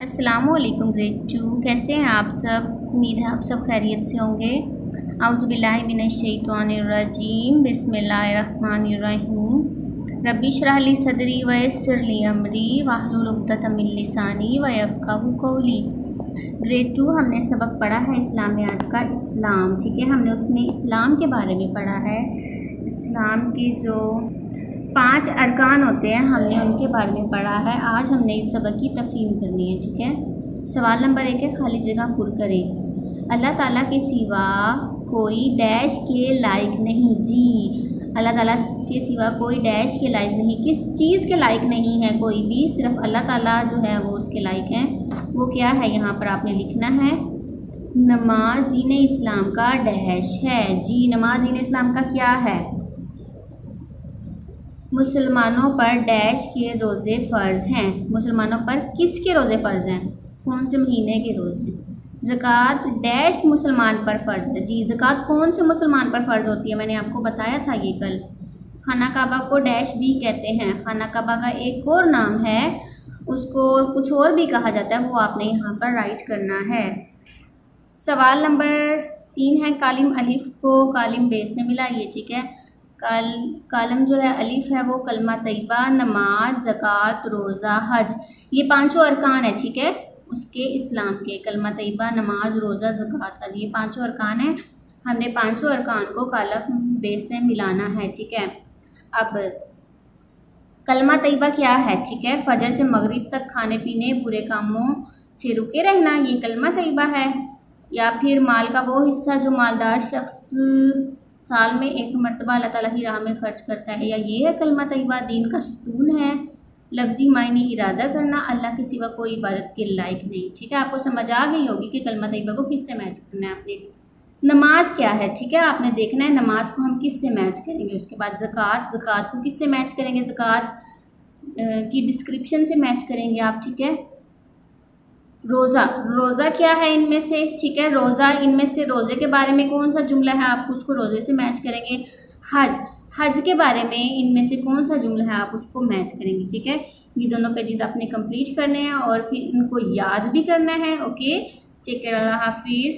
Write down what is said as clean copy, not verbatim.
अस्सलामु अलैकुम ग्रेड 2। कैसे हैं आप सब? उम्मीद है आप सब खैरियत से होंगे। औज़ुबिल्लाहि मिनश्शैतानिर्रजीम बिस्मिल्लाहिर्रहमानिर्रहीम। रब्बी इश्रह ली सदरी व यस्सिर ली अमरी वाहलुल उक़दतम मिन लिसानी व यफ़क़हू क़ौली। ग्रेड 2 हमने सबक पढ़ा है इस्लामियात का इस्लाम, ठीक है। हमने उसमें इस्लाम के बारे में पढ़ा है। इस्लाम के जो 5 अरकान होते हैं हमने उनके बारे में पढ़ा है। आज हमने इस सबक की तफसील करनी है, ठीक है। सवाल नंबर 1 है, खाली जगह पुर करें। अल्लाह ताला के सिवा कोई डैश के लायक नहीं। जी, अल्लाह ताला के सिवा कोई डैश के लायक नहीं। किस चीज़ के लायक नहीं है कोई भी, सिर्फ अल्लाह ताला जो है वो उसके लायक हैं। वो क्या है, यहाँ पर आपने लिखना है नमाज दीन इस्लाम का डैश है। जी, नमाज दीन इस्लाम का क्या है? मुसलमानों पर डैश के रोज़े फ़र्ज़ हैं। मुसलमानों पर किसके रोज़े फ़र्ज़ हैं? कौन से महीने के रोज़े? ज़कात डैश मुसलमान पर फ़र्ज़ है। जी, ज़कात कौन से मुसलमान पर फ़र्ज़ होती है? मैंने आपको बताया था ये कल। खाना काबा को डैश भी कहते हैं। खाना काबा का एक और नाम है, उसको कुछ और भी कहा जाता है, वो आपने यहाँ पर राइट करना है। सवाल नंबर 3 है, कालिम अलिफ को कालिम बे से मिलाइए, ठीक है। कालम जो है अलिफ है वो कलमा तैयबा, नमाज, ज़कात, रोज़ा, हज, ये 5 अरकान है, ठीक है। उसके इस्लाम के कलमा तैयबा, नमाज, रोज़ा, ज़कात, हज, ये 5 अरकान हैं। हमने 5 अरकान को कालम बे से मिलाना है, ठीक है। अब कलमा तैयबा क्या है, ठीक है। फजर से मगरिब तक खाने पीने बुरे कामों से रुके रहना, ये कलमा तैयबा है। या फिर माल का वो हिस्सा जो मालदार शख्स साल में एक मरतबा अल्लाह ताला की राह में खर्च करता है, या ये है कलमा तैयबा। दीन का सुतून है। लफ्ज़ी मायने इरादा करना, अल्लाह के सिवा कोई इबादत के लायक नहीं, ठीक है। आपको समझ आ गई होगी कि कलमा तैयबा को किससे मैच करना है आपने। नमाज क्या है, ठीक है, आपने देखना है नमाज को हम किससे मैच करेंगे। उसके बाद ज़कात, ज़कात को किससे मैच करेंगे? ज़कात की डिस्क्रिप्शन से मैच करेंगे आप, ठीक है। रोज़ा, रोज़ा क्या है इनमें से, ठीक है। रोज़ा इनमें से रोज़े के बारे में कौन सा जुमला है, आप उसको रोज़े से मैच करेंगे। हज, हज के बारे में इनमें से कौन सा जुमला है, आप उसको मैच करेंगे, ठीक है। ये दोनों पेजेस आपने कंप्लीट करने हैं और फिर इनको याद भी करना है। ओके, टेक केयर, अल्लाह हाफिज़।